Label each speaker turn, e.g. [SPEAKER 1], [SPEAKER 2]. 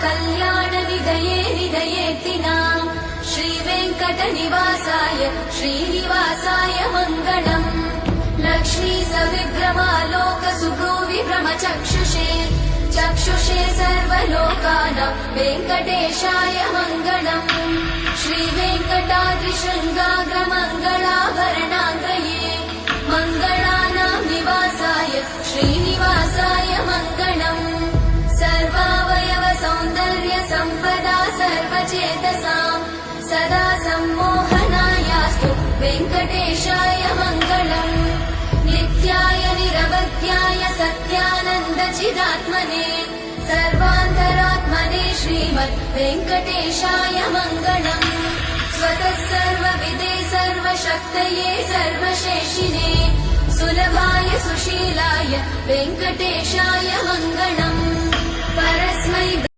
[SPEAKER 1] कल्याणनिधये निधयेत्तिनां श्रीवेङ्कटनिवासाय श्रीनिवासाय मङ्गलम्। लक्ष्मी सविभ्रमालोकसुभ्रूविभ्रमचक्षुषे चक्षुषे सर्वलोकानां वेङ्कटेशाय मङ्गलम्। श्रीवेङ्कटाद्रिशृङ्गाग्रमङ्गलाभरणाग्रये मङ्गलानां निवासाय श्रीनिवासाय मङ्गलम्। सर्वावयव सौन्दर्य सम्पदा सर्वचेतसां सदा सम्मोहनायास्तु वेङ्कटेशाय मङ्गलम्। नित्याय निरवध्याय सत्यानन्दचिदात्मने सर्वान्तरात्मने श्रीमद् वेङ्कटेशाय मङ्गलम्। स्वतः सर्वविदे सर्वशक्तये सर्वशेषिने सुलभाय सुशीलाय वेङ्कटेशाय मङ्गलम्।